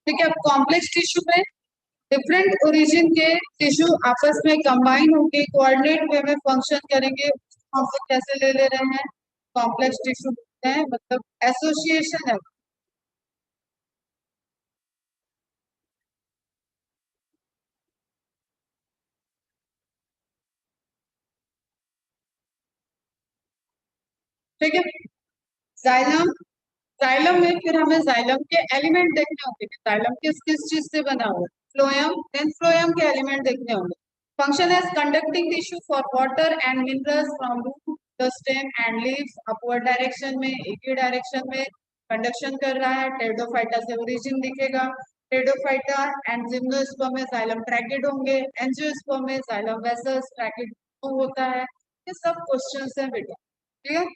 ठीक है। अब कॉम्प्लेक्स टिश्यू में डिफरेंट ओरिजिन के टिश्यू आपस में कंबाइन होके कोऑर्डिनेट वे में फंक्शन करेंगे, हम लोग कैसे ले ले रहे हैं, कॉम्प्लेक्स टिश्यू बोलते हैं, मतलब एसोसिएशन है। ठीक है। जाइलम, जाइलम में फिर हमें जाइलम के एलिमेंट देखने होंगे कि जाइलम किस किस चीज से बना हुआ है। फ्लोएम, देन फ्लोएम के एलिमेंट देखने होंगे। Function as conducting tissue for water and minerals from root the stem and leaves, upward direction में, एक ही डायरेक्शन में कंडक्शन कर रहा है। टेरिडोफाइटा से ओरिजिन दिखेगा। टेरिडोफाइटा एंड जिम्नोस्पर्म में जाइलम ट्रैकेड होंगे, एंजियोस्पर्म में जाइलम वेसल्स ट्रैकेड होता है। ये सब क्वेश्चंस हैं बेटा, ठीक है।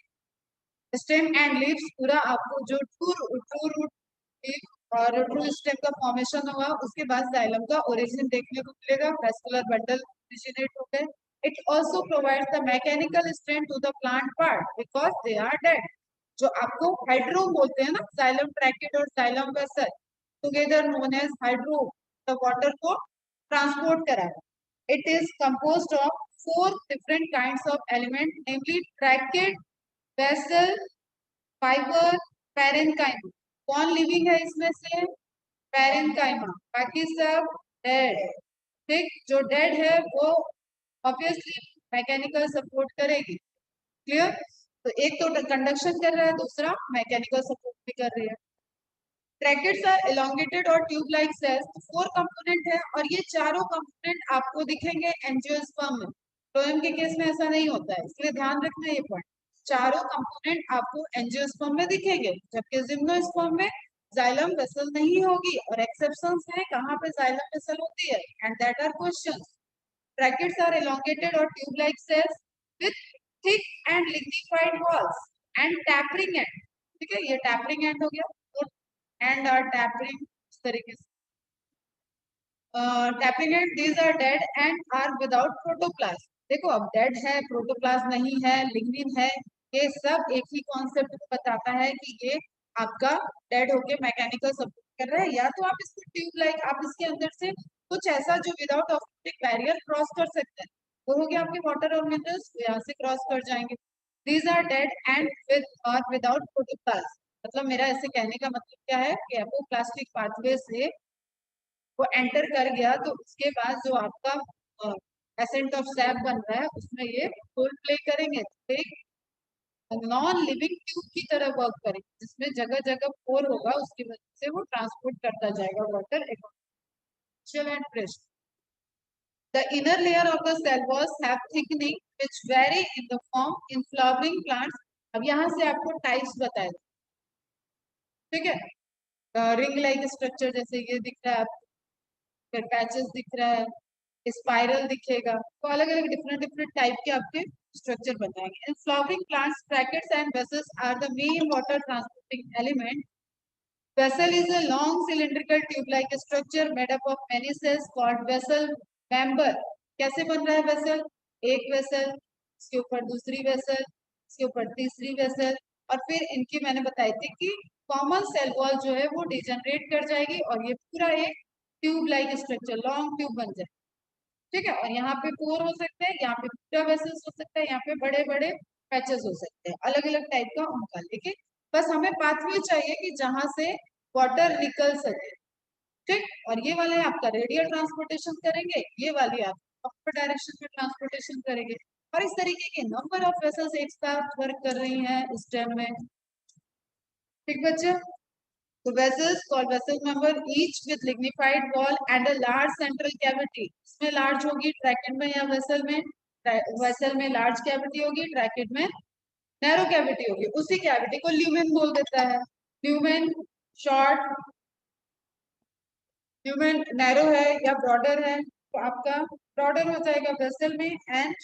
स्टेम एंड लीव्स पूरा आपको जो ट्रू रूट लीफ और ट्रू स्टेम का फॉर्मेशन होगा, उसके बाद जाइलम का ओरिजिन देखने को मिलेगा, वेस्कुलर बंडल ओरिजिनेट होते हैं। It also provides the mechanical strength to the plant part because they are dead. जो आपको हाइड्रोम बोलते हैं ना, जाइलम ट्रैकेट और xylem vessel together known as hadrome, the water को ट्रांसपोर्ट कराएगा। It is composed of four different kinds of element, namely tracheid, vessel, fibre, parenchyma. कौन living है इसमें से? पैरेनकाइमा, बाकी सब डेड। ठीक, जो डेड है वो ऑब्वियसली मैकेनिकल सपोर्ट करेगी। क्लियर? तो एक तो कंडक्शन कर रहा है, दूसरा मैकेनिकल सपोर्ट भी कर रही है। ट्रैकेट्स आर एलोंगेटेड और tube like cells, four component है और ये चारों कंपोनेंट आपको दिखेंगे एंजियोस्पर्म में। फ्लोएम के केस में ऐसा नहीं होता है, इसलिए ध्यान रखना ये पॉइंट। चारों कंपोनेंट आपको एंजियोस्पर्म में दिखेंगे, जबकि जिम्नोस्पर्म में जाइलम वेसल नहीं होगी, और एक्सेप्शंस हैं कहाँ पे जाइलम वेसल होती है, and that are questions. Brackets are elongated or tube-like cells with thick and lignified walls and tapering end. ठीक है, ये tapering end हो गया, तो end are tapering इस तरीके से। Tapering end, these are dead and are without protoplasm. देखो अब dead है, प्रोटोप्लाज्म नहीं है, लिग्निन है, ये सब एक ही कॉन्सेप्ट बताता है कि ये आपका डेड होके मैकेनिकल सपोर्ट कर रहा है। या तो आप इसको ट्यूब लाइक, आप इसके अंदर से कुछ ऐसा जो विदाउट ऑप्टिक बैरियर क्रॉस कर सकते हैं, वो हो गया आपके वाटर और मिनरल्स, यहाँ से क्रॉस कर जाएंगे। These are dead and with और विदाउट प्रोटोप्लाज्म। मतलब मेरा ऐसे कहने का मतलब क्या है कि एपोप्लास्टिक पाथवे से वो एंटर कर गया तो उसके बाद जो आपका एसेंट ऑफ सैप बन रहा है उसमें ये रोल प्ले करेंगे, तो एक नॉन लिविंग ट्यूब की तरह वर्क करेंगे, जिसमें जगह जगह पोर होगा, उसकी वजह से वो ट्रांसपोर्ट करता जाएगा water and pressure. The inner layer of the cell walls have thickening which vary in the form in flowering plants. अब यहाँ से आपको टाइप्स बताए, ठीक है। रिंग लाइक स्ट्रक्चर जैसे ये दिख रहा है, फिर पैचेस दिख रहा है, स्पाइरल दिखेगा, तो अलग अलग डिफरेंट डिफरेंट टाइप के आपके स्ट्रक्चर बनाएंगे। In flowering plants brackets and vessels are the main water transporting element. Vessel is a long cylindrical tube-like structure made up of many cells called vessel member. कैसे बन रहा है vessel? एक vessel, इसके ऊपर दूसरी वेसल, इसके ऊपर तीसरी वेसल, और फिर इनकी मैंने बताई थी कि कॉमन सेल वॉल जो है वो डिजनरेट कर जाएगी और ये पूरा एक tube like structure, long tube बन जाए। ठीक है, और यहाँ पे पोर हो सकते हैं, यहाँ पे पूरा वेसल्स हो सकता है, यहाँ पे बड़े बड़े पैचेस हो सकते हैं, अलग अलग टाइप का उनका। लेकिन बस हमें पाथवे चाहिए कि जहां से वाटर निकल सके। ठीक, और ये वाले आपका रेडियल ट्रांसपोर्टेशन करेंगे, ये वाली आप अपवर्ड डायरेक्शन में ट्रांसपोर्टेशन करेंगे, और इस तरीके के नंबर ऑफ वेसल्स एक साथ वर्क कर रही हैं स्टेम में। ठीक बच्चे, तो vessels called vessel member each with lignified wall and a large central cavity. इसमें large होगी ट्रैकेट में या वेसल में? वेसल में लार्ज कैविटी होगी, ट्रैकेट में नैरो कैविटी होगी। उसी कैविटी को ल्यूमेन बोल देता है। ल्यूमेन शॉर्ट, ल्यूमेन नैरो है या ब्रॉडर है, तो आपका ब्रॉडर हो जाएगा वेसल में, एंड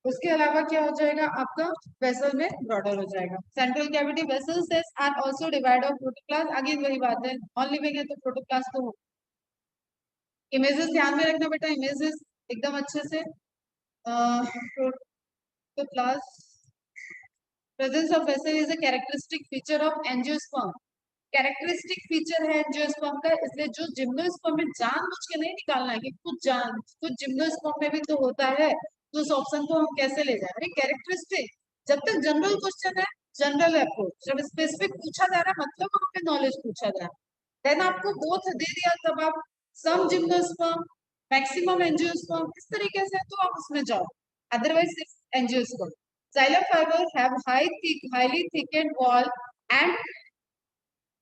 उसके अलावा क्या हो जाएगा आपका वेसल में ब्रॉडर हो जाएगा। Central cavity vessels are also divide of protoplast. आगे वही बात है, नॉन लिविंग है तो प्रोटोप्लास्ट तो हो। इमेजेस ध्यान में रखना बेटा, इमेजेस एकदम अच्छे से। Protoplast presence of vessel is a characteristic feature of angiosperm. Characteristic feature है एंजियोस्पर्म का, इसलिए जो जिम्नोस्पर्म में जानबूझ के नहीं निकालना है कि कुछ जिम्नोस्पर्म में भी तो होता है, तो उस ऑप्शन को हम कैसे ले जाए। अरे कैरेक्टरिस्टिक, जब तक जनरल क्वेश्चन है, जनरल अप्रोच, जब स्पेसिफिक पूछा जा रहा है मतलब वहां पे नॉलेज पूछा जा रहा है, देन आपको बोथ दे दिया तब आप सम जिम्नोस्पर्म, मैक्सिमम एंजियोस्पर्म, इस तरीके से तो आप उसमें जाओ, अदरवाइज सिर्फ angiosperm. Xylem fibers have highly thickened wall and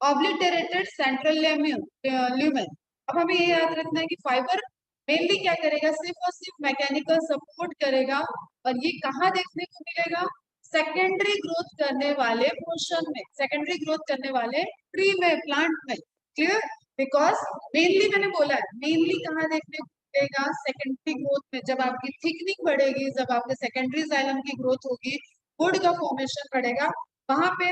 obliterated central lumen। अब हमें ये याद रखना है कि फाइबर मेनली क्या करेगा, सिर्फ और सिर्फ मैकेनिकल सपोर्ट करेगा, और ये कहाँ देखने को मिलेगा, सेकेंडरी ग्रोथ करने वाले पोर्शन में, सेकेंडरी ग्रोथ करने वाले ट्री में, प्लांट में। क्लियर? बिकॉज मेनली मैंने बोला है, मेनली कहाँ देखने को मिलेगा, सेकेंडरी ग्रोथ में। जब आपकी थिकनिंग बढ़ेगी, जब आपके सेकेंडरी जाइलम की ग्रोथ होगी, वुड का फॉर्मेशन बढ़ेगा, वहां पे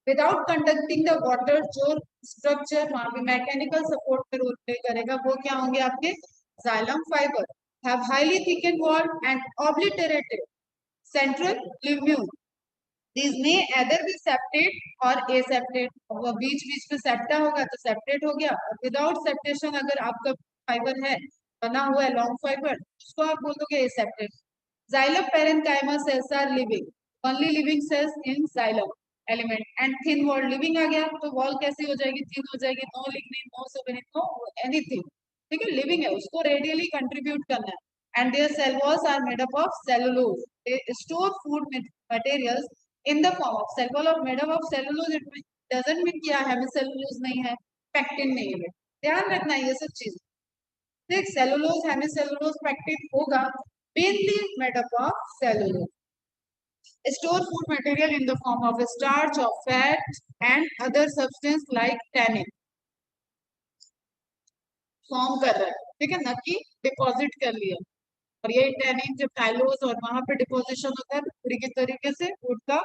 विदाउट कंडक्टिंग द वाटर जो स्ट्रक्चर वहां पे मैकेनिकल सपोर्ट पे रोल प्ले करेगा, वो क्या होंगे आपके xylem fibre. Have highly thicken wall and obliterated central लिम्यूल। These may either be septate और aseptate। वो बीच बीच में सेप्टा होगा तो सेप्टेट हो गया, और विदाउट सेप्टेशन अगर आपका फाइबर है, बना हुआ है लॉन्ग फाइबर, उसको आप बोल दोगे aseptate. Xylem parenchyma cells are living, only living cells in xylem element, and thin wall living आ गया तो वॉल कैसी हो जाएगी, थिन हो जाएगी, no lignin, no suberin, no anything. ठीक है, लिविंग है, उसको रेडियली कंट्रीब्यूट करना है। And their cell walls are made up of cellulose, they store food materials in the form of cell wall of made up of cellulose. It doesn't mean कि hemicellulose नहीं है, pectin नहीं है, ध्यान रखना है ये सब चीज। देख सेलुलोज हेमिसेलुलोज पेक्टिन होगा, mainly made up of cellulose, store food material in the form of starch or fat and other substance like tannin form कर रहा है, ठीक है ना, कि डिपॉजिट कर लिया। और ये टैनिन जब टाइलोज और वहां पे डिपोजिशन होता है तो पूरी की तरीके से फूड का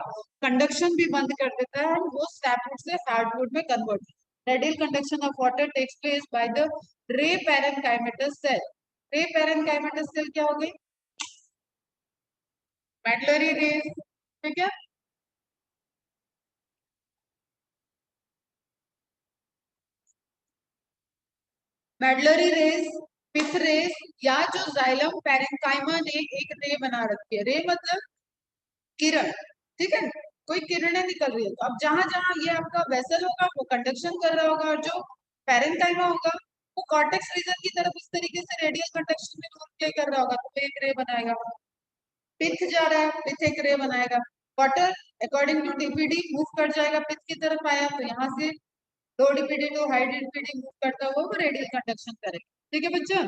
कंडक्शन भी बंद कर देता है, और वो सैपवुड से हार्डवुड में convert. Radial conduction of water takes place by the ray parenchymatous cell. Ray parenchymatous cell क्या हो गई, मेडलरी रेस, ठीक है। मेडलरी रेस, पिथ रेस, या जो जाइलम पैरेंकाइमा ने एक रे बना रखी है, रे मतलब किरण, ठीक है, कोई किरणें निकल रही है, तो अब जहां जहां ये आपका वेसल होगा वो कंडक्शन कर रहा होगा, और जो पैरेंकाइमा होगा वो कॉर्टेक्स रीजन की तरफ इस तरीके से रेडियल कंडक्शन में रोल प्ले कर रहा होगा, तो एक रे बनाएगा। पिथ जा रहा है, पिथ एक रे बनाएगा। Water according to DPD move कर जाएगा, पिथ की तरफ आया तो यहाँ से low DPD to high DPD move करता हुआ वो रेडियल कंडक्शन करेगा। ठीक है बच्चों,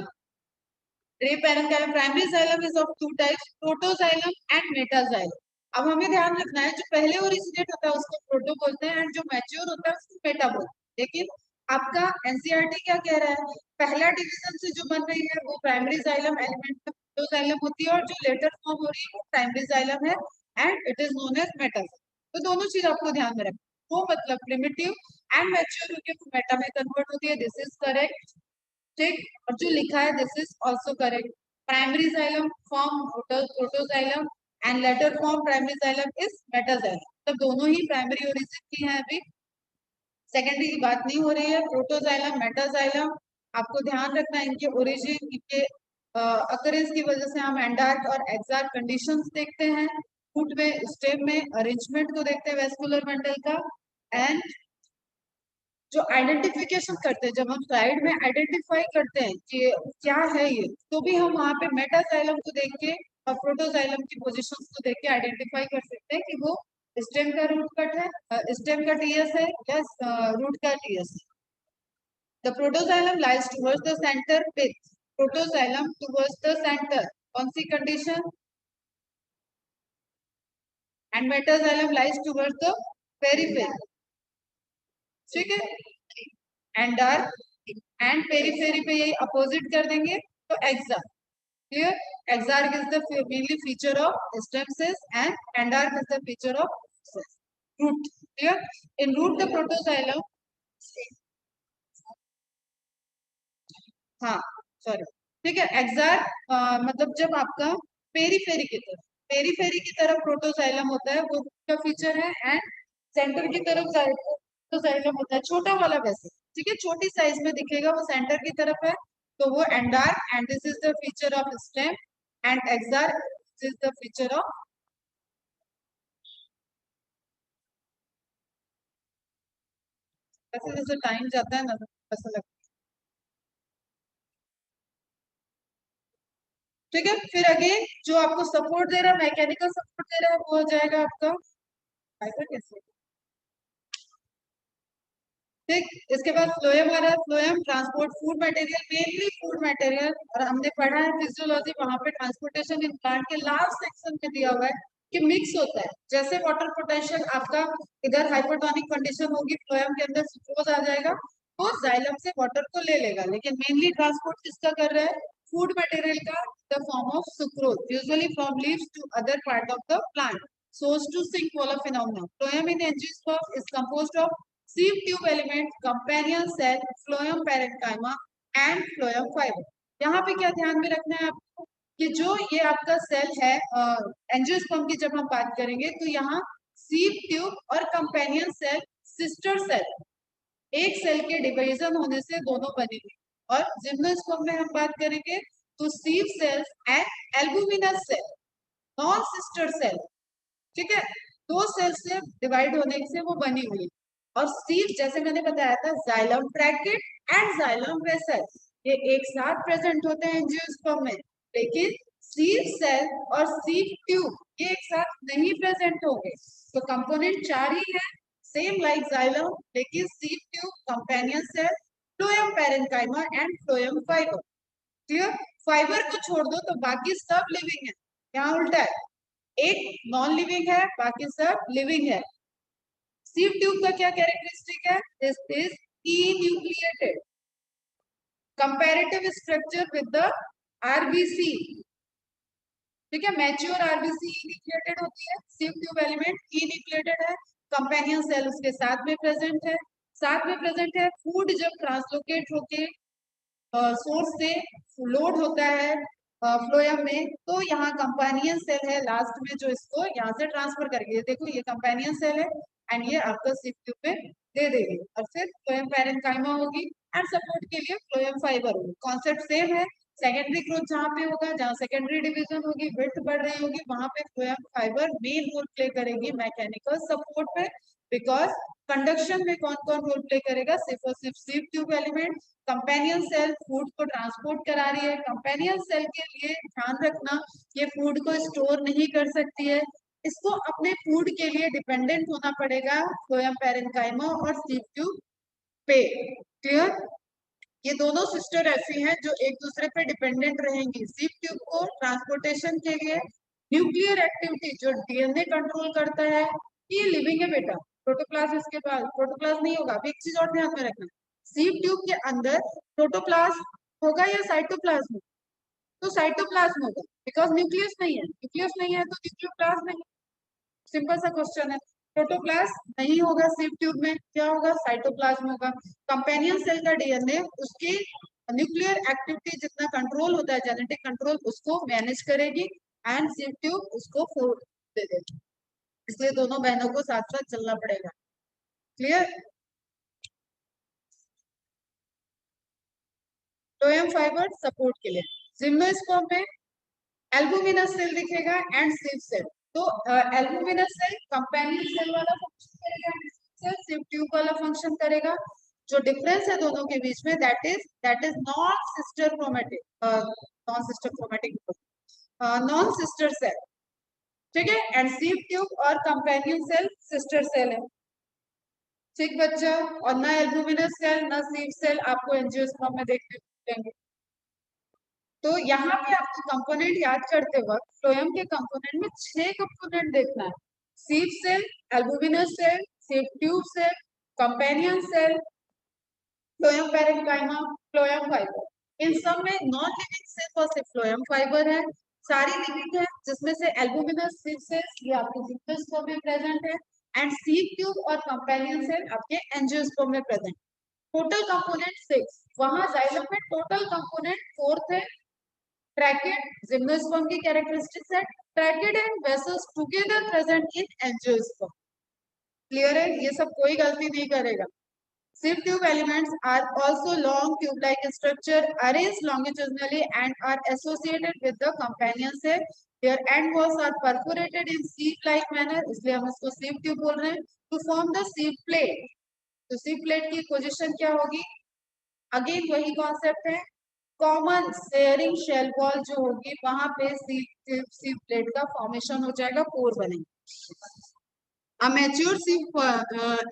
रे parenchyma primary xylem is of two types, protoxylem and metaxylem. अब हमें ध्यान रखना है, जो पहले ओरिजिनेट होता है उसको प्रोटो बोलते हैं, एंड जो मैच्योर होता है उसको मेटा बोलते हैं। लेकिन आपका एनसीईआरटी क्या कह रहा है, पहला डिवीजन से जो बन रही है वो प्राइमरी जाइलम एलिमेंट में प्रोटोजाइलम होती है, और जो लेटर फॉर्म हो रही है वो प्राइमरी जाइलम है, and it is known as metaxylem. तो दोनों चीज आपको ध्यान में रखना, वो मतलब प्रिमिटिव एंड मैच्योर होकर वो मेटा में कन्वर्ट होती है, दिस इज करेक्ट। ठीक, और जो लिखा है this is also correct. Primary xylem form protoxylem and later form primary xylem is metaxylem, तब दोनों ही प्राइमरी ओरिजिन की हैं, अभी सेकेंडरी की बात नहीं हो रही है। प्रोटोजाइलम मेटाजाइलम आपको ध्यान रखना है, इनके ओरिजिन, इनके अकरेंस की वजह से हम एंडार्क और एक्सार्क कंडीशंस देखते हैं, फूट में, स्टेम में, अरेंजमेंट को देखते हैं वेस्कुलर बंडल का। एंड जो आइडेंटिफिकेशन करते हैं, जब हम स्लाइड में आइडेंटिफाई करते हैं कि क्या है ये, तो भी हम वहां पे मेटाजाइलम को देख के और प्रोटोजाइलम की पोजीशंस को देख के आइडेंटिफाई कर सकते हैं कि वो स्टेम का रूट कट है, स्टेम का टीएस है या रूट का टीएस है। The protoxylem lies towards the centre pith, protoxylem towards the centre, कौन सी condition, and metaxylem lies towards the periphery, ठीक है, एंड एंड पेरीफेरी पे यही अपोजिट कर देंगे तो एक्सा। Clear, exarch is the mainly feature of stem cells and endarch is the feature of root. Clear, in root the protoxylem, हाँ sorry, ठीक है, एक्सार्क मतलब जब आपका पेरीफेरी की तरफ, पेरीफेरी की तरफ प्रोटोजाइलम होता है, वो क्या फीचर है, एंड सेंटर की तरफ प्रोटोजाइलम होता है, छोटा वाला वैसे, ठीक है, छोटी साइज में दिखेगा, वो सेंटर की तरफ है, तो वो endarch, and this is the feature of stem, and exarch, this is the feature of. ऐसे जैसे टाइम जाता है ना तो ऐसा लगता है। ठीक है, फिर अगेन जो आपको सपोर्ट दे रहा है, मैकेनिकल सपोर्ट दे रहा है, वो हो जाएगा आपका फाइबर कैसे। ठीक, इसके बाद फ्लोएम आ रहा है, phloem transport food material, mainly food material, और हमने पढ़ा है फिजियोलॉजी, वहां पे ट्रांसपोर्टेशन इन प्लांट के लास्ट सेक्शन में दिया हुआ है कि मिक्स होता है, जैसे वाटर पोटेंशियल आपका इधर हाइपोटोनिक कंडीशन होगी, फ्लोएम के अंदर सुक्रोज आ जाएगा, वो जाइलम से वाटर को ले लेगा, लेकिन मेनली ट्रांसपोर्ट किसका कर रहा है, फूड मटेरियल का, the form of sucrose usually from leaves to other part of the plant, source to sink वाला phenomena. Phloem in angiosperm is composed of sieve tube element, companion cell, phloem parenchyma and phloem fiber। यहाँ पे क्या ध्यान में रखना है आपको कि जो ये आपका सेल है एंजियोस्पर्म की जब हम बात करेंगे तो यहाँ सीव ट्यूब और कंपेनियन सेल सिस्टर सेल, एक सेल के डिवीजन होने से दोनों बने हुए, और जिम्नोस्पर्म में हम बात करेंगे तो sieve cells and albuminous cell, non sister cell, ठीक है, दो सेल से डिवाइड होने से वो बनी हुई। और सीव जैसे मैंने बताया था, xylem bracket and xylem vessel, ये एक साथ प्रेजेंट होते हैं एंजियोस्पर्म में, लेकिन सीव सेल और सीव ट्यूब ये एक साथ नहीं प्रेजेंट होंगे, तो कंपोनेंट चार ही है, सेम लाइक जाइलम, लेकिन sieve tube, companion cell, phloem parenchyma and phloem fibre. Clear, fibre को छोड़ दो तो बाकी सब लिविंग है, यहाँ उल्टा है, एक नॉन लिविंग है, बाकी सब लिविंग है। सीव ट्यूब का क्या कैरेक्टरिस्टिक है, this is enucleated, comparative structure with the RBC, ठीक है, मैच्योर आरबीसी इन्यूक्लिएटेड होती है, सीव ट्यूब एलिमेंट इन्यूक्लिएटेड है, कंपेनियन सेल उसके साथ में प्रेजेंट है, साथ में प्रेजेंट है, फूड जब ट्रांसलोकेट होके सोर्स से लोड होता है फ्लोएम में, तो यहाँ कंपेनियन सेल है लास्ट में जो इसको यहाँ से ट्रांसफर करेगी, ये देखो ये कंपेनियन सेल है, एंड ये आपका सीव ट्यूब पे दे देगी, और फिर फ्लोएम पेरेन्काइमा होगी, एंड सपोर्ट के लिए फ्लोएम फाइबर होगी। कॉन्सेप्ट सेम है, सेकेंडरी ग्रोथ जहाँ पे होगा, जहाँ सेकेंडरी डिवीजन होगी, विड्थ बढ़ रही होगी, वहां पे phloem fibre main role play करेगी मैकेनिकल सपोर्ट पे, बिकॉज कंडक्शन में कौन कौन रोल प्ले करेगा, सिर्फ और सिर्फ sieve tube element, companion cell food को ट्रांसपोर्ट करा रही है, कंपेनियन सेल के लिए ध्यान रखना ये फूड को स्टोर नहीं कर सकती है, इसको अपने फूड के लिए डिपेंडेंट होना पड़ेगा फ्लोएम पेरेन्काइमा और सीव ट्यूब पे। क्लियर, ये दोनों सिस्टर ऐसी हैं जो एक दूसरे पे डिपेंडेंट रहेंगी, सीव ट्यूब को ट्रांसपोर्टेशन के लिए, न्यूक्लियर एक्टिविटी जो डीएनए कंट्रोल करता है, ये लिविंग है बेटा, प्रोटोप्लाज्म इसके बाद प्रोटोप्लाज्म नहीं होगा। अभी एक चीज और ध्यान में रखना, सीव ट्यूब के अंदर प्रोटोप्लाज्म होगा या साइटोप्लाज्म, तो साइटोप्लाज्म होगा, बिकॉज न्यूक्लियस नहीं है, न्यूक्लियस नहीं है तो न्यूक्लियोप्लाज्म नहीं, सिंपल सा क्वेश्चन है। प्रोटोप्लाज्म नहीं होगा सीव ट्यूब में, क्या होगा, साइटोप्लाज्म होगा। कंपेनियन सेल का डीएनए उसकी न्यूक्लियर एक्टिविटी जितना कंट्रोल होता है, जेनेटिक कंट्रोल, उसको मैनेज करेगी, एंड सीव ट्यूब उसको फूड दे देगी, इसलिए दोनों बहनों को साथ साथ चलना पड़ेगा। क्लियर, फ्लोएम फाइबर सपोर्ट के लिए, जिम्नोस्पर्म में एल्बुमिनस सेल दिखेगा एंड सीव सेल, तो एल्बुमिनस सेल कंपेनियन सेल वाला फंक्शन करेगा, सेल सीव ट्यूब वाला फंक्शन करेगा। जो डिफरेंस है दोनों के बीच में, that is non sister chromatic, non sister chromatic, non sister cell, ठीक है, एंड सीव ट्यूब और कंपेनियन सेल सिस्टर सेल है। ठीक बच्चा, और ना एल्बुमिनस सेल ना सीव सेल आपको एंजियोस्पर्म में देखने को मिलेंगे। तो यहाँ पे आपको कंपोनेंट याद करते वक्त फ्लोएम के कंपोनेंट में 6 कंपोनेंट देखना है, sieve cell, albuminous cell, sieve tube cell, companion cell, phloem parenchyma, phloem fibre. इन सब में नॉन लिविंग सिर्फ और सिर्फ फ्लोएम फाइबर है, सारी लिविंग है जिसमें से एल्बुमिनस, सीव सेल ये आपके जिम्नोस्पर्म में प्रेजेंट है, एंड सीव ट्यूब और कंपेनियन सेल आपके एंजियोस्पर्म में प्रेजेंट। टोटल कंपोनेंट 6, वहां जाइलम में टोटल कंपोनेंट 4 थे, ट्रैकेड जिम्नोस्पर्म की कैरेक्टरिस्टिक्स है, tracheid and vessels together present in angiosperm. Clear है, ये सब कोई गलती नहीं करेगा। Sieve tube elements are also long tube-like structure arranged longitudinally and are associated with the companion cell. Their end walls are perforated in sieve-like manner, इसलिए हम इसको sieve tube बोल रहे हैं, to form the sieve plate. तो sieve plate की position क्या होगी? अगेन वही कॉन्सेप्ट है, कॉमन शेयरिंग शेल वॉल जो होगी वहां पे sieve plate का फॉर्मेशन हो जाएगा, पोर बनेंगे। A mature sieve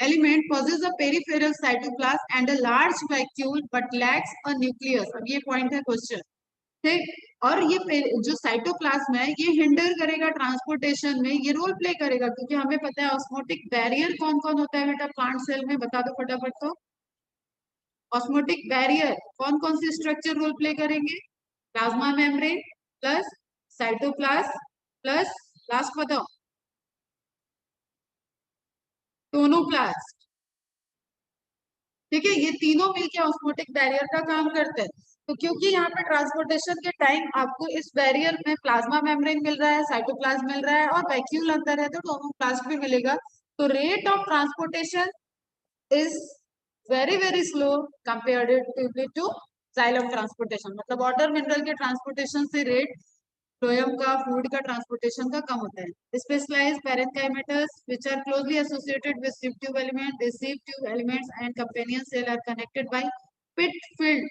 element possesses a peripheral cytoplasm and a large vacuole but lacks a nucleus. अब ये पॉइंट है क्वेश्चन, ठीक। और ये जो साइटोप्लाज्म है ये हिंडर करेगा ट्रांसपोर्टेशन में, ये रोल प्ले करेगा, क्योंकि हमें पता है ऑस्मोटिक बैरियर कौन कौन होता है बेटा प्लांट सेल में, बता दो फटाफट। तो ऑस्मोटिक बैरियर कौन कौन सी स्ट्रक्चर रोल प्ले करेंगे? Plasma membrane plus cytoplasm plus last बताओ टोनोप्लास्ट, ठीक है। ये तीनों मिलकर ऑस्मोटिक बैरियर का काम करते हैं। तो क्योंकि यहाँ पे ट्रांसपोर्टेशन के टाइम आपको इस बैरियर में प्लाज्मा मेम्ब्रेन मिल रहा है, साइटोप्लाज्म मिल रहा है और वैक्यूल अंदर है, तो टोनोप्लास्ट भी मिलेगा। तो rate of transportation is very slow comparatively to xylem transportation, मतलब वाटर मिनरल के ट्रांसपोर्टेशन से रेट फ्लोएम का, फूड का ट्रांसपोर्टेशन का कम होता है। Specialised parenchymatous which are closely associated with sieve tube element, the sieve tube elements and companion cell are connected by pit filled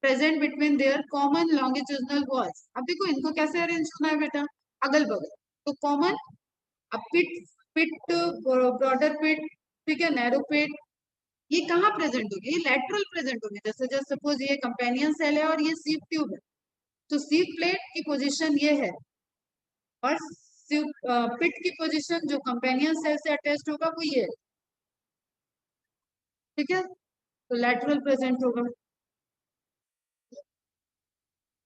present between their common longitudinal walls। अब देखो इनको कैसे अरेंज करना है बेटा, अगल बगल। तो कॉमन, अब पिट, पिट ब्रॉडर पिट, ठीक है, नैरो पिट, ये कहाँ प्रेजेंट होगी? ये लेटरल प्रेजेंट होगी। जैसे जैसे सपोज ये कंपेनियन सेल है और ये sieve tube है, तो sieve प्लेट की पोजीशन ये है और पिट की पोजीशन जो कंपेनियन सेल से अटैच्ड होगा वो ये, ठीक है, तो लेटरल प्रेजेंट होगा।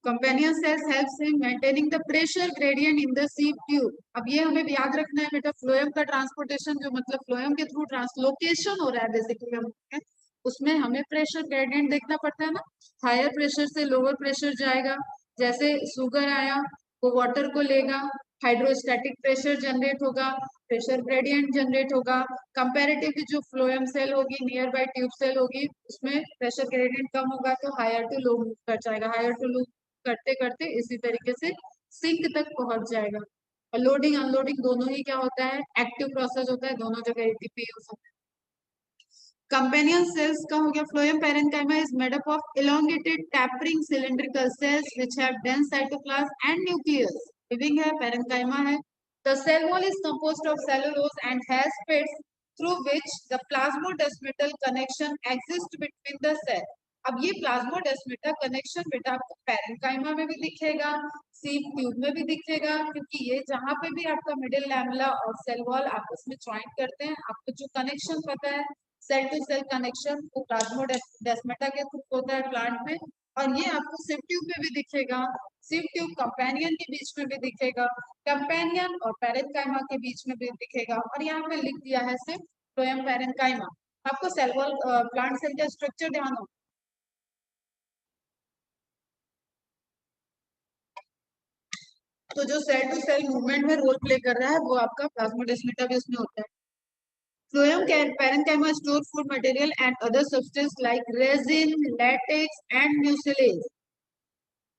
Companion cells helps in maintaining the pressure gradient in the sieve tube. अब ये हमें याद रखना है बेटा, फ्लोएम का ट्रांसपोर्टेशन जो मतलब फ्लोएम के थ्रू ट्रांसलोकेशन हो रहा है बेसिकली हम, उसमें हमें प्रेशर ग्रेडियंट देखना पड़ता है ना। हायर प्रेशर से लोअर प्रेशर जाएगा, जैसे शुगर आया वो वाटर को लेगा, हाइड्रोस्टैटिक प्रेशर जनरेट होगा, प्रेशर ग्रेडियंट जनरेट होगा। कंपैरेटिवली जो फ्लोएम सेल होगी, नियर बाय ट्यूब सेल होगी, उसमें प्रेशर ग्रेडियंट कम होगा तो हायर टू लो मूव कर जाएगा, हायर टू लो करते करते इसी तरीके से सिंक तक पहुंच जाएगा। और लोडिंग अनलोडिंग दोनों ही क्या होता है, एक्टिव प्रोसेस होता है, दोनों जगह एटीपी यूज होता है। Companion cells का हो गया, phloem parenchyma is made up of elongated tapering cylindrical cells which have dense cytoplasm and nucleus. Living है, parenchyma है। The cell wall is composed of cellulose and has pits through which the plasmodesmatal connection exists between the cell. अब ये plasmodesmata connection बेटा आपको parenchyma में भी दिखेगा, sieve tube में भी दिखेगा, क्योंकि ये जहां पे भी आपका मिडिल लैमेला और सेल वॉल आपस में ज्वाइन करते हैं, आपको जो कनेक्शन पता है सेल टू सेल कनेक्शन, वो प्लाज्मोडेस्मेटा के थ्रू होता है प्लांट में। और ये आपको sieve ट्यूब में भी दिखेगा, sieve ट्यूब कंपेनियन के बीच में भी दिखेगा, कंपेनियन और पैरेंकाइमा के बीच में भी दिखेगा। और यहाँ पे लिख दिया है सिर्फ फ्लोएम पैरेंकाइमा। आपको सेल वॉल प्लांट सेल का स्ट्रक्चर ध्यान हो, तो जो सेल टू सेल मूवमेंट में रोल प्ले कर रहा है वो आपका प्लाज्मोडेस्मेटा भी उसमें होता है। Phloem parenchyma store food material and other substance like resin, latex and mucilage।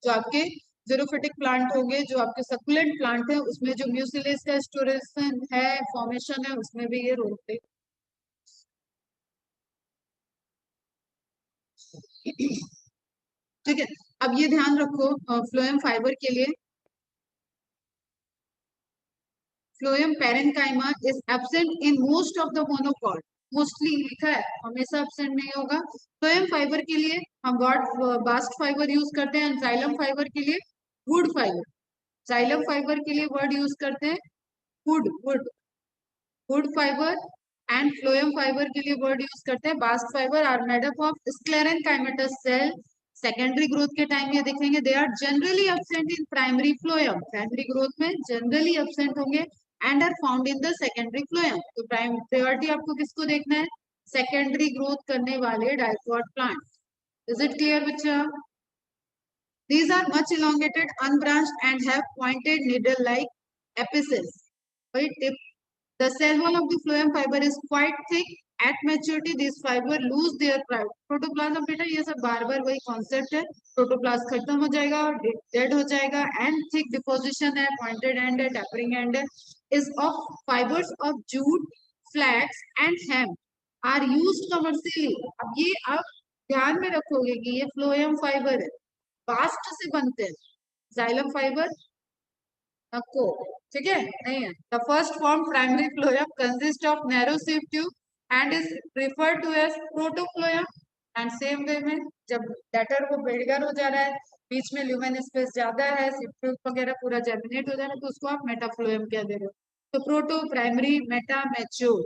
जो आपके जेरोफिटिक प्लांट होंगे, जो आपके सकुलेंट प्लांट है, उसमें जो म्यूसिलेज का स्टोरेज है, फॉर्मेशन है, उसमें भी ये रोल प्ले। ठीक है, अब ये ध्यान रखो फ्लोएम फाइबर के लिए, phloem parenchyma is absent in most of the monocot. Mostly लिखा है, हमेशा एब्सेंट नहीं होगा। फ्लोएम फाइबर के लिए हम बास्ट फाइबर यूज करते हैं, जाइलम फाइबर के लिए वुड फाइबर, जाइलम फाइबर के लिए वर्ड यूज करते हैं wood, wood, wood fibre, and phloem fibre के लिए वर्ड यूज करते हैं bast fibre. Are made up of sclerenchymatous cell. Secondary growth के टाइम ये देखेंगे, they are generally absent in primary phloem, primary growth में जनरली एब्सेंट होंगे and are found in the secondary phloem. तो prime priority आपको किसको देखना है, सेकेंडरी ग्रोथ करने वाले dicot plant. Is it clear बच्चा? These are much elongated, unbranched, and have pointed needle-like apices. Right? The cell wall of the phloem fiber is quite thick. At maturity, these fiber lose their protoplasm. बेटा ये सब बार बार वही concept है. Protoplast खत्म हो जाएगा, dead हो जाएगा, एंड थिक डिपोजिशन है, पॉइंटेड एंड है, टैपरिंग एंड है, is of fibers of jute, flax and hemp are used commercially. अब ये आप ध्यान में रखोगे कि ये फ्लोएम फाइबर है, बास्ट से बनते हैं. जाइलम फाइबर नको, ठीक है, नहीं है. The first form primary phloem consist of narrow sieve tube and is referred to as protophloem. And same way में जब लेटर वो बिल्डर हो जा रहा है, बीच में ल्यूमेन स्पेस ज्यादा है, सिव ट्यूब वगैरह पूरा जर्मिनेट हो जा रहा है, तो उसको आप मेटाफ्लोएम कह दे रहे हो. तो प्रोटो, प्राइमरी, मेटा, मैच्योर,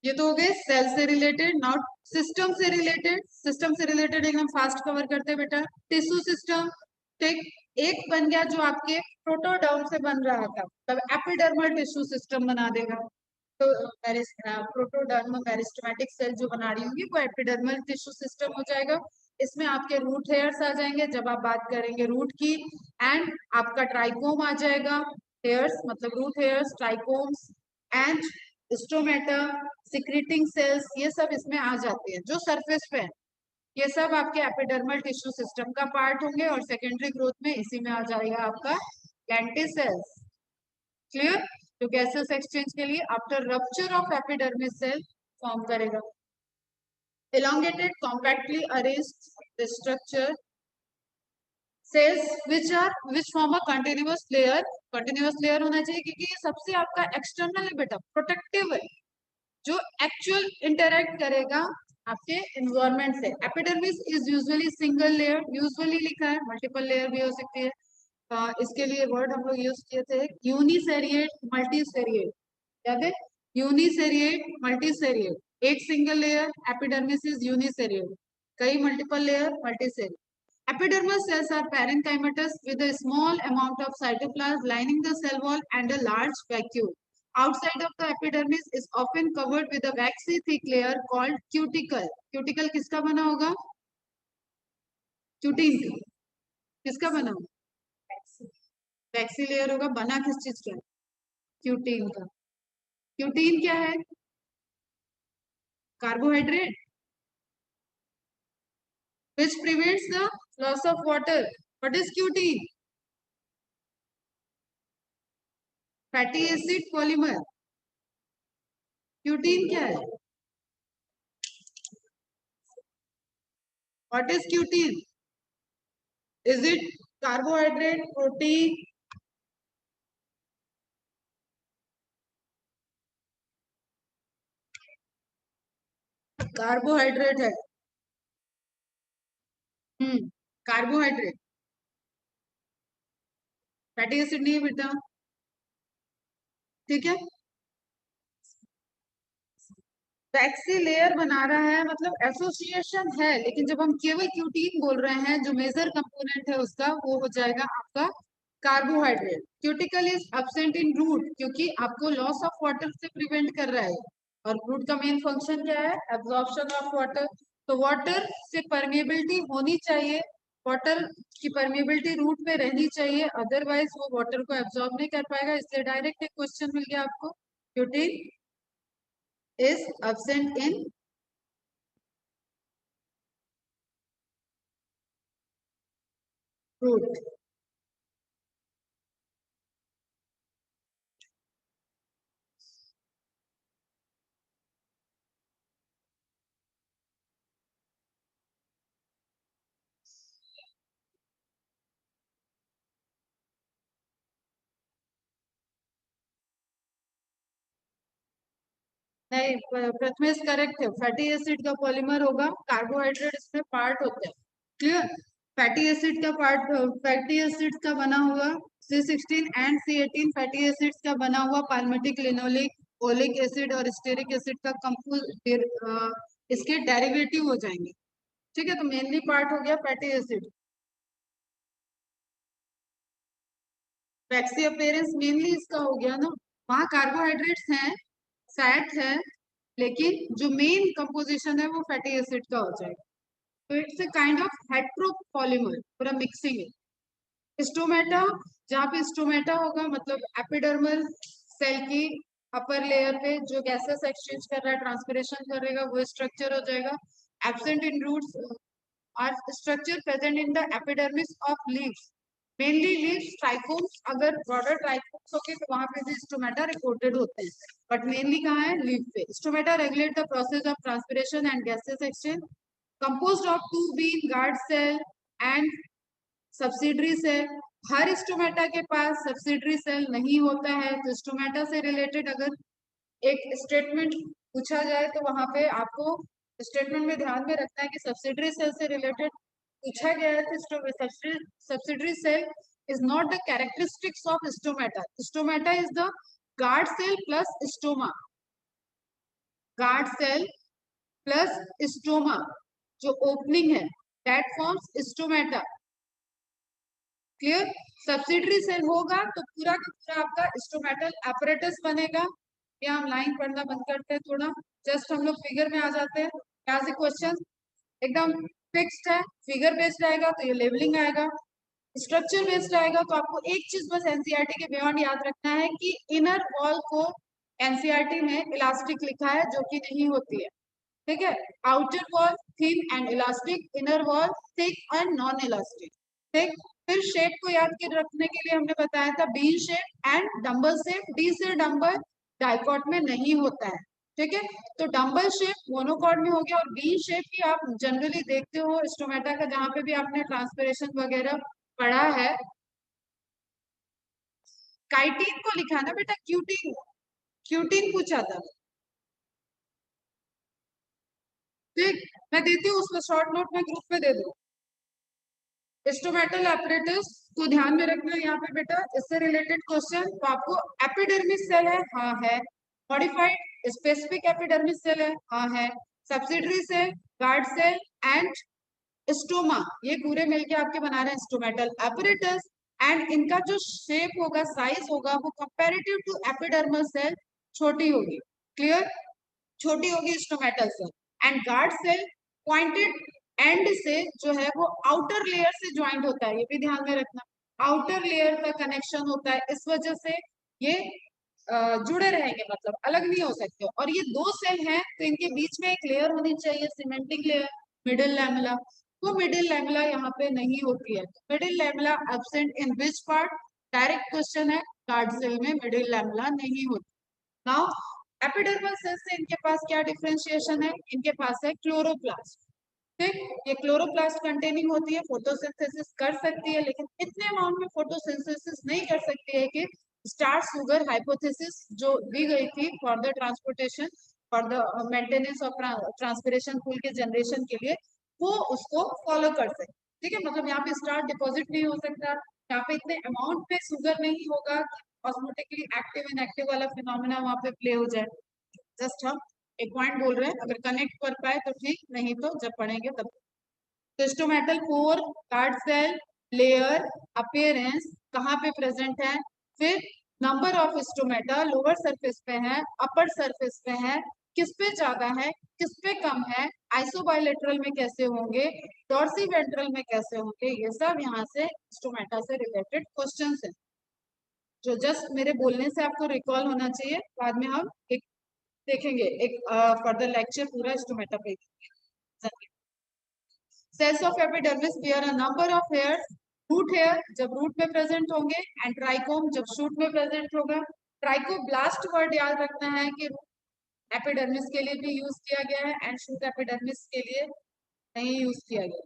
ये तो हो गए सेल से रिलेटेड. नाउ सिस्टम से रिलेटेड. सिस्टम से रिलेटेड एकदम फास्ट कवर करते हैं बेटा. टिश्यू सिस्टम, ठीक. एक बन गया जो आपके प्रोटोडर्म से बन रहा था, तब एपिडर्मल टिश्यू सिस्टम बना देगा. तो प्रोटोडर्म मेरिस्टेमेटिक सेल जो बना रही होंगी वो एपिडर्मल टिश्यू सिस्टम हो जाएगा. इसमें आपके रूट हेयर्स आ जाएंगे जब आप बात करेंगे रूट की, एंड आपका ट्राइकोम आ जाएगा. हेयर्स मतलब root hairs, trichomes and stomata, secreting cells, ये सब इसमें आ जाते हैं जो सरफेस पे है. ये सब आपके एपिडर्मल टिश्यू सिस्टम का पार्ट होंगे. और सेकेंडरी ग्रोथ में इसी में आ जाएगा आपका लेंटिसेल्स. क्लियर. जो गैसेस एक्सचेंज के लिए after rupture of epidermis cell form करेगा. elongated compactly arranged structure cells which form a continuous layer. continuous layer होना चाहिए क्योंकि ये सबसे आपका एक्सटर्नल है बेटा, प्रोटेक्टिव है, जो एक्चुअल इंटरेक्ट करेगा आपके एनवायरनमेंट से. Epidermis is usually single layer, usually लिखा है, मल्टीपल लेयर भी हो सकती है. इसके लिए वर्ड हम लोग यूज किए थे यूनिसेरिएट, मल्टीसेरिएट. याद है? Uniseriate, multiseriate. एक single layer epidermis is uniseriate, कई multiple layer multiseriate. Epidermal cells are parenchymatous with a small amount of cytoplasm lining the cell wall and a large vacuole. Outside of the epidermis is often covered with a waxy thick layer called cuticle. Cuticle किसका बना होगा? Cutin का. किसका बना होगा? Waxy layer होगा. बना किस चीज का? क्यूटीन का. क्यूटीन क्या है? Carbohydrate which prevents the loss of water. What is cutin? Fatty acid polymer. Cutin क्या है? What is cutin? Is it carbohydrate, protein? Carbohydrate है. कार्बोहाइड्रेट. फैटी एसिड नहीं है बेटा, ठीक है. वैक्सी लेयर बना रहा है मतलब एसोसिएशन है, लेकिन जब हम केवल क्यूटीन बोल रहे हैं जो मेजर कंपोनेंट है उसका, वो हो जाएगा आपका carbohydrate. Cuticle is absent in root क्योंकि आपको लॉस ऑफ वाटर से प्रिवेंट कर रहा है. और रूट का मेन फंक्शन क्या है? Absorption of water. तो वाटर से परमेबिलिटी होनी चाहिए, वाटर की परमेबिलिटी रूट में रहनी चाहिए, अदरवाइज वो वाटर को एब्जॉर्ब नहीं कर पाएगा. इसलिए डायरेक्ट एक क्वेश्चन मिल गया आपको. Cutin is absent in root. नहीं, प्रथमेश करेक्ट है. फैटी एसिड का पॉलीमर होगा, कार्बोहाइड्रेट इसमें पार्ट होता है. क्लियर. फैटी एसिड का पार्ट, फैटी एसिड का बना हुआ C16 and C18 fatty acids का बना हुआ पाल्मिटिक, लिनोलिक, ओलिक एसिड और स्टेरिक एसिड का इसके डेरिवेटिव हो जाएंगे. ठीक है. तो मेनली पार्ट हो गया फैटी एसिड. वैक्सी अपीयरेंस मेनली इसका हो गया ना. वहाँ कार्बोहाइड्रेट्स हैं, फैट है, लेकिन जो मेन कंपोजिशन है वो फैटी एसिड का हो जाएगा. तो it's a kind of heteropolymer पूरा मिक्सिंग है। स्टोमेटा, जहाँ पे स्टोमेटा होगा मतलब एपिडर्मल सेल की अपर लेयर पे जो गैसेस एक्सचेंज कर रहा है, ट्रांसपिरेशन करेगा, वो स्ट्रक्चर हो जाएगा। Absent in roots are structure present in the epidermis of leaves, mainly leaves. Trichomes, अगर ब्रॉडर ट्राइकोम्स होके तो वहां पे भी स्टोमेटा रिपोर्टेड होते हैं, बट मेनली कहाँ है, लीव पे। Stomata regulate the process of transpiration and gases exchange, composed of two bean guard cell and subsidiary cell. हर स्टोमेटा के पास सब्सिडरी सेल नहीं होता है, तो स्टोमेटा से रिलेटेड अगर एक स्टेटमेंट पूछा जाए तो वहां पे आपको स्टेटमेंट में ध्यान में रखना है कि सब्सिडरी सेल से रिलेटेड पूछा गया है तो subsidiary cell is not the characteristics of stomata. Stomata is the guard cell plus stoma, guard cell plus stoma जो ओपनिंग है, that forms stomata. Clear. Subsidiary cell होगा तो पूरा का पूरा आपका स्टोमेटल apparatus बनेगा। ये हम लाइन पढ़ना बंद करते हैं थोड़ा, जस्ट हम लोग फिगर में आ जाते हैं। यहाँ से क्वेश्चन एकदम फिक्स्ड है, फिगर बेस्ड आएगा तो ये लेवलिंग आएगा, स्ट्रक्चर बेस्ड आएगा तो आपको एक चीज बस एनसीईआरटी के बियॉन्ड याद रखना है कि इनर वॉल को एनसीईआरटी में इलास्टिक लिखा है, जो कि नहीं होती है। ठीक है, outer wall thin and elastic, inner wall thick and non elastic. ठीक। फिर शेप को याद के रखने के लिए हमने बताया था bean shape and dumbbell shape. D से डंबल डाइकॉट में नहीं होता है। ठीक है, तो डंबल शेप मोनोकॉट में हो गया, और बी शेप ही आप जनरली देखते हो स्टोमेटा का, जहां पे भी आपने ट्रांसपिरेशन वगैरह पढ़ा है। काइटिन को लिखा ना बेटा, क्यूटिन, क्यूटिन पूछा था। ठीक, मैं देती हूँ उसमें शॉर्ट नोट में ग्रुप में दे दो। स्टोमेटल एपरेटस को ध्यान में रखना है यहाँ पे बेटा, इससे रिलेटेड क्वेश्चन। तो आपको एपिडर्मिस सेल है, हाँ है। मॉडिफाइड स्पेसिफिक एपिडर्मिस सेल है, हाँ है। Subsidiary cell, guard cell and stoma, ये पूरे मिलके आपके बना रहे हैं स्टोमेटल एपरेटस। एंड इनका जो शेप होगा, साइज होगा, वो कंपैरेटिव टू एपिडर्मल सेल छोटी होगी। क्लियर, छोटी होगी stomatal cell. And guard cell pointed end से जो है वो आउटर लेयर से ज्वाइंट होता है, ये भी ध्यान में रखना। आउटर लेयर का कनेक्शन होता है, इस वजह से ये जुड़े रहेंगे, मतलब अलग नहीं हो सकते। और ये दो सेल हैं तो इनके बीच में एक लेयर होनी चाहिए, सीमेंटिंग लेयर, मिडिल लैमेला। तो मिडिल लैमेला यहाँ पे नहीं होती है। Middle lamella absent in which part, direct question है। गार्ड सेल में मिडिल लैमेला नहीं होती। नाउ एपिडर्मल सेल से इनके पास क्या डिफरेंशिएशन है, इनके पास है क्लोरोप्लास्ट। ठीक, ये क्लोरोप्लास्ट कंटेनिंग होती है, फोटोसिंथेसिस कर सकती है, लेकिन इतने अमाउंट में फोटोसिंथेसिस नहीं कर सकती है कि स्टार्च शुगर हाइपोथेसिस जो दी गई थी for the transportation, for the maintenance of transpiration pool के जनरेशन के लिए, वो उसको फॉलो कर सके। ठीक है, मतलब यहाँ पे स्टार्च डिपॉजिट नहीं हो सकता, यहाँ पे इतने अमाउंट में शुगर नहीं होगा ऑस्मोटिकली एक्टिव इनएक्टिव वाला फिनोमेना वहां पे प्ले हो जाए। जस्ट हम एक पॉइंट बोल रहे हैं, अगर कनेक्ट कर पाए तो ठीक, नहीं तो जब पढ़ेंगे तब। तो stomatal pore, guard cell, layer, appearance कहाँ पे प्रेजेंट है, फिर number of stomata lower surface पे है, अपर सरफेस पे है, किस पे ज्यादा है, किस पे कम है, आइसोबाइलेटरल में कैसे होंगे, डॉर्सी वेंट्रल में कैसे होंगे, ये सब यहाँ से स्टोमेटा से रिलेटेड क्वेश्चंस है, जो जस्ट मेरे बोलने से आपको रिकॉल होना चाहिए। बाद में हम एक देखेंगे, एक फर्दर लेक्चर पूरा स्टोमेटा पे। Cells of epidermis bear a number of hairs, root hair जब रूट में प्रेजेंट होंगे, एंड ट्राइकोम जब शूट में प्रेजेंट होगा। ट्राइकोब्लास्ट वर्ड याद रखना है कि एपिडर्मिस के लिए भी यूज किया गया है एंड शूट एपिडर्मिस के लिए नहीं यूज किया गया।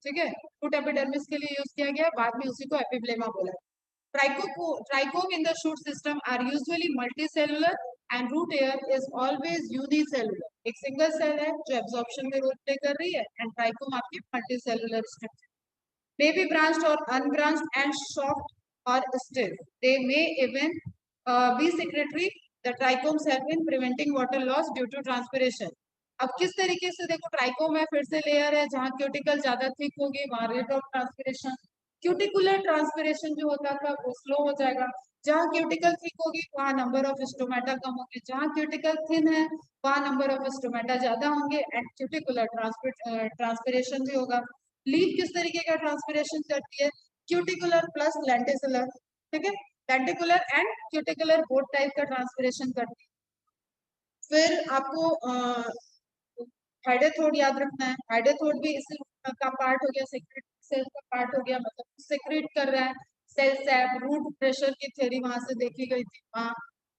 ठीक है, शूट एपिडर्मिस के लिए यूज किया गया, बाद में उसी को एपिब्लेमा बोला। Trichome in the shoot system are usually multicellular and root hair is always unicellular. एक सिंगल सेल है जो एब्जॉर्प्शन में रोल प्ले कर रही है, एंड ट्राइकोम आपकी multicellular structure. May be branched or unbranched and soft or stiff. They may even be secretory. The trichomes help in preventing water loss due to transpiration. अब किस तरीके से देखो, ट्राइकोम है, फिर से लेयर है, जहाँ क्यूटिकल ज्यादा थिक होगी वहां rate of transpiration, cuticular transpiration जो होता था वो स्लो हो जाएगा। जहाँ क्यूटिकल थिक होगी वहाँ नंबर ऑफ स्टोमेटा कम होंगे, जहाँ क्यूटिकल थिन है वहाँ नंबर ऑफ स्टोमेटा ज्यादा होंगे एंड क्यूटिकुलर ट्रांसपिरेशन भी होगा। लीफ किस तरीके का ट्रांसपिरेशन करती है? क्यूटिकुलर प्लस लेंटिकुलर, ठीक है, lenticular and cuticular both type का ट्रांसपिरेशन करती है। फिर आपको हाइडेथोड याद रखना है, हाइडेथोड भी इसी का पार्ट हो गया, सेक्रेट सेल का पार्ट हो गया, मतलब सेक्रेट कर रहा है सेल सैप। रूट प्रेशर की थ्योरी वहां से देखी गई थी, वहां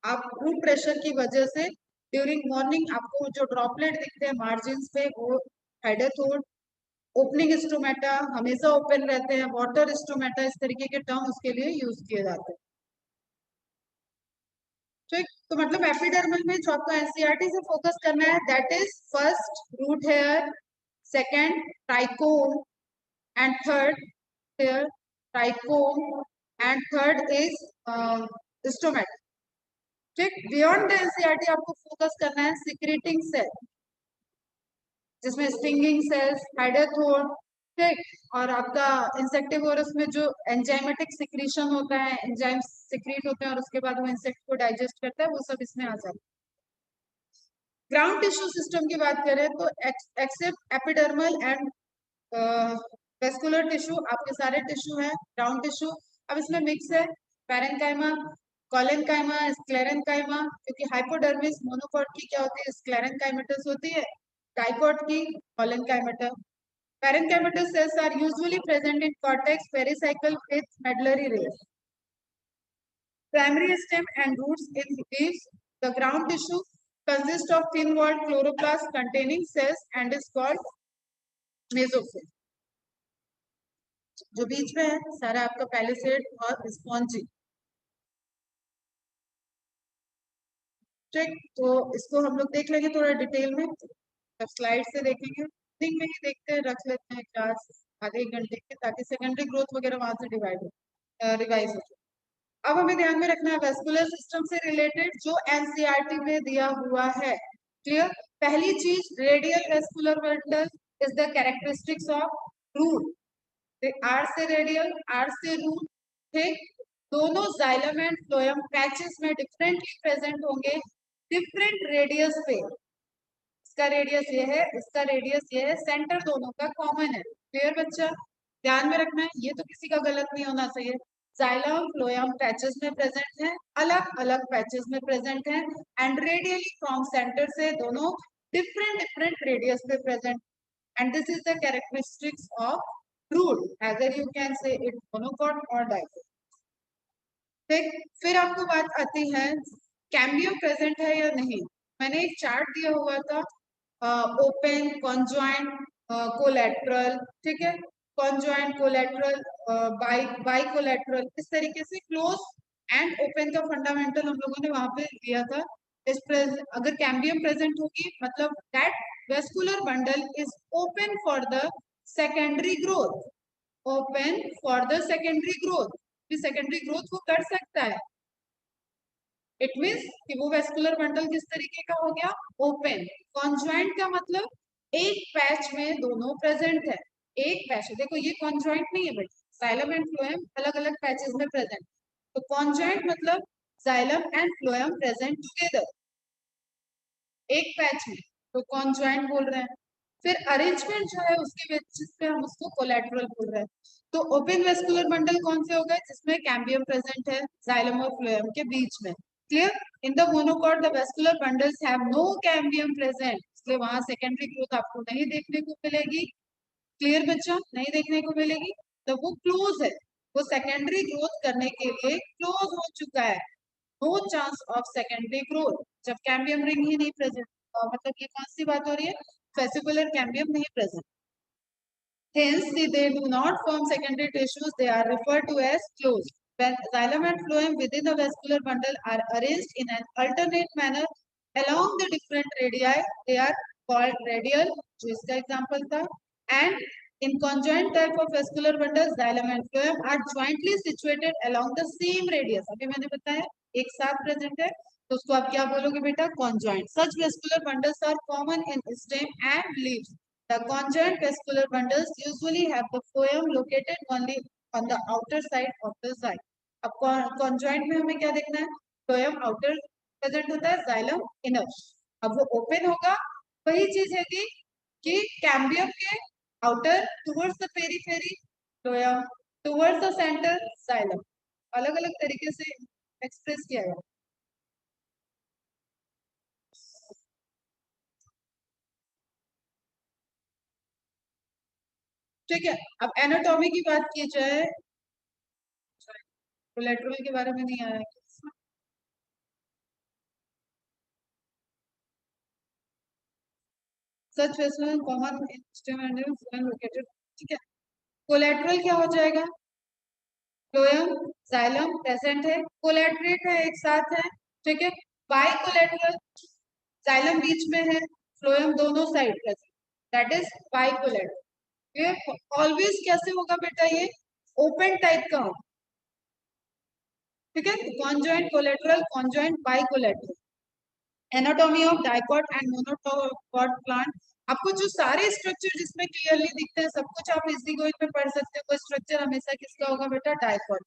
आप रूट प्रेशर की वजह से ड्यूरिंग मॉर्निंग आपको जो ड्रॉपलेट दिखते हैं मार्जिन पे वो हाइडेथोड। ओपनिंग स्टोमेटा हमेशा ओपन रहते हैं, वाटर स्टोमेटा इस तरीके के टर्म उसके लिए यूज किए जाते हैं। ठीक, तो मतलब एपिडर्मल में जो आपको एनसीईआरटी से फोकस करना है that is first root hair, second trichome and third hair trichome and third is stomata. ठीक, बियॉन्ड द एनसीईआरटी आपको फोकस करना है सिक्रेटिंग सेल, जिसमें स्टिंगिंग सेल्स, हाइडेथोड, ठीक, और आपका इंसेक्टिवोरस में जो एंजाइमेटिक सिक्रीशन होता है, एंजाइम सिक्रीट होते हैं और उसके बाद वो इंसेक्ट को डाइजेस्ट करता है, वो सब इसमें आ जाता है। ग्राउंड टिश्यू सिस्टम की बात करें तो except epidermal and vascular tissue आपके सारे टिश्यू हैं ग्राउंड टिश्यू। अब इसमें मिक्स है पैरेंकाइमा, कोलेनकाइमा, स्क्लेरेनकाइमा, क्योंकि हाइपोडर्मिस मोनोकॉट की क्या होती है, स्क्लेरेनकाइमेटस होती है, डाइकॉट की कोलेनकाइमेटा। Parenchymatous cells are usually present in cortex, pericycle with medullary rays. Primary stem and roots in leaves. The ground tissue consists of thin-walled chloroplast containing cells and is called mesophyll. जो बीच में है सारा आपका palisade और spongy. ठीक, तो इसको हम लोग देख लेंगे थोड़ा डिटेल में, स्लाइड से देखेंगे, दिन में ही देखते हैं, रख लेते हैं क्लास आधे एक घंटे के, ताकि सेकेंडरी ग्रोथ वगैरह वहां से डिवाइड हो रिवाइज हो। अब हमें ध्यान में रखना है वेस्कुलर सिस्टम से रिलेटेड जो एनसीईआरटी में दिया हुआ है। क्लियर? पहली चीज radial vascular bundle is the characteristics of root. R से रेडियल, आर से रूट, ठीक, दोनों जाइलम एंड फ्लोएम पैचेस में डिफरेंटली प्रेजेंट होंगे डिफरेंट रेडियस पे। इसका रेडियस ये है, इसका रेडियस ये है, सेंटर दोनों का कॉमन है। क्लियर बच्चा? ध्यान में रखना है, ये तो किसी का गलत नहीं होना चाहिए। जाइलम फ्लोएम पैचेस में प्रेजेंट है, अलग अलग पैचेस में प्रेजेंट है एंड रेडियली फ्रॉम सेंटर से दोनों डिफरेंट डिफरेंट रेडियस पे present and this is the characteristics of root, either you can say it monocot or diploid। ठीक, फिर आपको बात आती है कैम्बियम प्रेजेंट है या नहीं। मैंने एक चार्ट दिया हुआ था, ओपन, कॉन्जॉइंट, कोलैटरल, ठीक है, कॉन्जॉइंट, कोलैटरल, बाई कोलैटरल, इस तरीके से क्लोज एंड ओपन का फंडामेंटल हम लोगों ने वहां पे दिया था। अगर कैम्बियम प्रेजेंट होगी मतलब that vascular bundle is open for the secondary growth, open for the secondary growth, secondary growth वो कर सकता है। इट मीन्स कि वो वेस्कुलर बंडल किस तरीके का हो गया, ओपन। कॉन्जॉइंट का मतलब एक पैच में दोनों प्रेजेंट है, एक पैच, देखो ये कॉन्जॉइंट नहीं है बट जाइलम एंड फ्लोएम अलग अलग पैचेस में प्रेजेंट, तो कॉन्जॉइंट मतलब xylem and phloem present together एक पैच में, तो कॉन्जॉइंट बोल रहे हैं। फिर अरेंजमेंट जो है उसके बेसिस पे हम उसको कोलैटरल बोल रहे हैं। तो ओपन वेस्कुलर बंडल कौन से हो गए, जिसमें कैम्बियम प्रेजेंट है जाइलम और फ्लोएम के बीच में। Clear? In the monocot the vascular bundles have no cambium present, इसलिए वहां सेकेंडरी ग्रोथ आपको नहीं देखने को मिलेगी। क्लियर बच्चा? नहीं देखने को मिलेगी, तो वो क्लोज है, वो सेकेंडरी ग्रोथ करने के लिए क्लोज हो चुका है, no chance of secondary growth. जब कैम्बियम रिंग ही नहीं प्रेजेंट, मतलब ये कौन सी बात हो रही है, वेसिकुलर कैम्बियम नहीं present, hence they do not form secondary tissues, they are referred to as closed। When xylem and phloem within the vascular bundle are arranged in an alternate manner along the different radii, they are called radial, जो इसका example था, and in conjoint type of vascular bundles xylem and phloem are jointly situated along the same radius। अभी मैंने बताया एक साथ present है, तो उसको आप क्या बोलोगे बेटा, conjoint। Such vascular bundles are common in stem and leaves। The conjoint vascular bundles usually have the phloem located only on the outer side of the zygote। अब कॉन्जॉइंट में हमें क्या देखना है, फ्लोएम आउटर प्रेजेंट होता है, xylem inner. अब वो ओपन होगा, वही चीज है कि कैम्बियम के outer towards the periphery phloem, towards the centre xylem. अलग अलग तरीके से एक्सप्रेस किया है। ठीक है, अब एनाटॉमी की बात की जाए, कोलेट्रल के बारे में नहीं आया। सच वेसल कॉमन लोकेटेड। ठीक है, कोलेट्रल क्या हो जाएगा, फ्लोएम जाइलम प्रेजेंट है, कोलेट्रेट है, एक साथ है। ठीक है, बाई कोलेट्रल, जाइलम बीच में है, फ्लोएम दोनों side present, that is by collateral. ये ऑलवेज कैसे होगा बेटा, ये ओपन टाइप का हो। ठीक है, conjoint collateral, conjoint by collateral. Anatomy of dicot and monocot plant. आपको जो सारे स्ट्रक्चर जिसमें क्लियरली दिखते हैं, सब कुछ आप इजी गोइंग में पढ़ सकते हो। कोई स्ट्रक्चर हमेशा किसका होगा बेटा, डाइकॉट।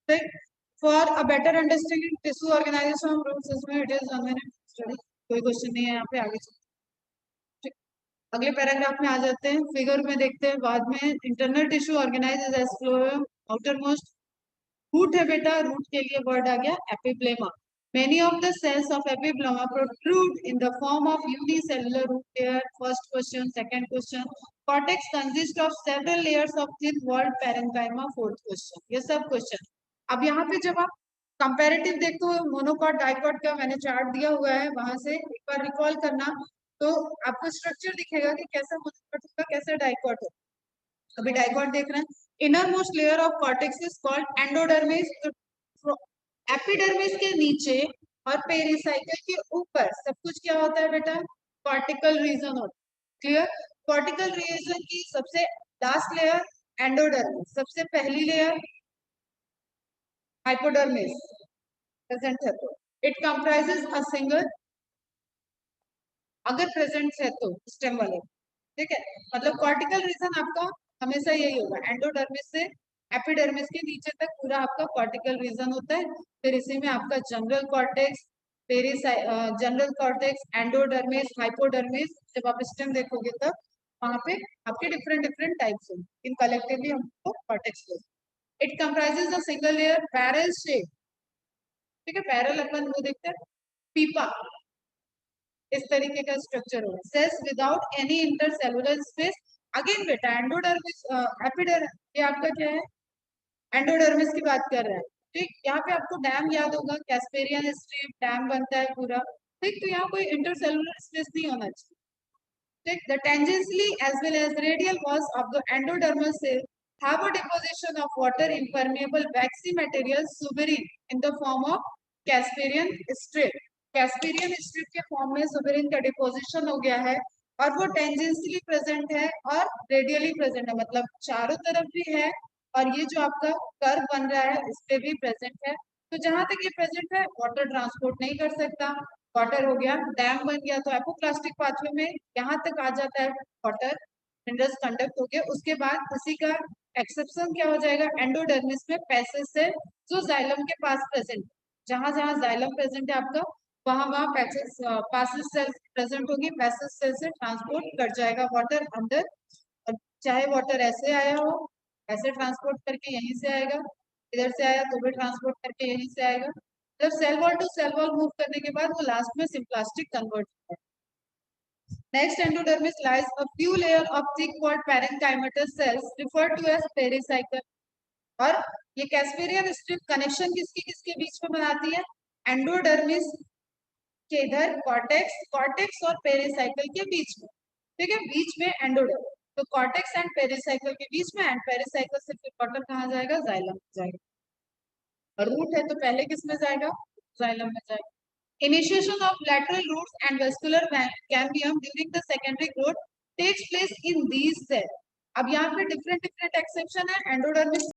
ठीक, for a better understanding tissue organisation of root system it is अनवेनेट स्टडी। कोई क्वेश्चन नहीं है यहाँ पे, आगे चलते हैं। अगले पैराग्राफ में आ जाते हैं, फिगर में देखते हैं बाद में। Internal tissue organise as phloem outermost. Root है बेटा, रूट के लिए वर्ड आ गया epiblema. Many of the cells of epiblema protrude in the form of unicellular root layer. First question, second question. Cortex consists of several layers of thin walled parenchyma. Fourth question. ये सब question. अब यहाँ पे जब आप comparative देखो monocot dicot का, मैंने चार्ट दिया हुआ है, वहां से एक बार रिकॉल करना, तो आपको स्ट्रक्चर दिखेगा कि कैसा मोनोकॉट होगा, कैसा डाइकॉट होगा। अभी डाइकॉट देख रहे हैं। Inner most layer of cortex is called endodermis. Epidermis के नीचे और पेरिसाइकल के ऊपर सब कुछ क्या होता है बेटा, कॉर्टिकल रीजन होता है। क्लियर, कॉर्टिकल रीजन की सबसे लास्ट लेयर एंडोडर्मिस, सबसे पहली लेयर हाइपोडर्मिस प्रेजेंट है तो इट कंप्राइजेस अ सिंगल, अगर प्रेजेंट है तो स्टेम वाले। ठीक है, मतलब कॉर्टिकल रीजन आपका हमेशा यही होगा, एंडोडर्मिस से एपिडर्मिस के नीचे तक पूरा आपका कॉर्टिकल रीजन होता है। फिर इसी में आपका general cortex, general cortex, endodermis, hypodermis, जब आप स्टेम देखोगे तब वहां पे आपके डिफरेंट डिफरेंट टाइप्स होंगे। इन कलेक्टिवली हमको कॉर्टेक्स बोलते हैं। It comprises a single layer barrel shape. ठीक है, बैरल अपन वो देखते हैं, पीपा, इस तरीके का स्ट्रक्चर होगा। Cells without any intercellular space. Again बेटा एंडोडर्मिस, एपिडर्मिस, ये आपका क्या है, एंडोडर्मिस की बात कर रहे हैं। ठीक, यहाँ पे आपको डैम याद होगा, कैस्पेरियन स्ट्रिप डैम बनता है पूरा। ठीक, तो यहाँ कोई इंटरसेलुलर स्पेस नहीं होना चाहिए। ठीक, the tangentially as well as radial walls of the endodermal cell have a deposition of water impermeable waxy material suberin in the form of Casparian strip. Casparian strip के फॉर्म में suberin का deposition हो गया है, और वो tangentially present है और रेडियली प्रेजेंट है, मतलब चारों तरफ भी है, और ये जो आपका कर्व बन रहा है इस पे भी प्रेजेंट है। तो जहां तक ये प्रेजेंट है वाटर ट्रांसपोर्ट नहीं कर सकता। वाटर हो गया, डैम बन गया, तो एपोप्लास्टिक पाथवे में यहाँ तक आ जाता है वाटर, मिनरल्स कंडक्ट हो गया। उसके बाद उसी का एक्सेप्शन क्या हो जाएगा, एंडोडर्मिस में पैसेज से जो जाइलम के पास प्रेजेंट, जहां जहां जाइलम प्रेजेंट है आपका, वहां वहां पैसेज पासेज सेल प्रेजेंट होगी, पैसेज सेल से ट्रांसपोर्ट कर जाएगा वाटर अंदर। और चाहे वाटर ऐसे आया हो, ऐसे ट्रांसपोर्ट करके यहीं से आएगा, इधर से आया तो भी ट्रांसपोर्ट करके यहीं से आएगा। जब cell wall to cell wall move करने के बाद वो लास्ट में सिम्प्लास्टिक कन्वर्ट होता है। Next, endodermis lies a few layer of thick walled parenchymatous cells referred to as pericycle। और ये कैस्पेरियन स्ट्रिप कनेक्शन किसकी किसके बीच में बनाती है, एंडोडर्मिस के इधर कॉर्टेक्स, कॉर्टेक्स और पेरिसाइकल के बीच में। ठीक है, बीच में एंडोडर्मिस, तो कॉर्टेक्स एंड पेरिसाइकल के बीच में, एंड पेरिसाइकल से फिर वाटर कहाँ जाएगा, जाइलम में जाएगा। और रूट है तो पहले किस में जाएगा, जाइलम में जाएगा। Initiation of lateral roots and vascular cambium during the secondary growth takes place in these cells। अब यहाँ पे डिफरेंट डिफरेंट एक्सेप्शन है, एंडोडर्मिस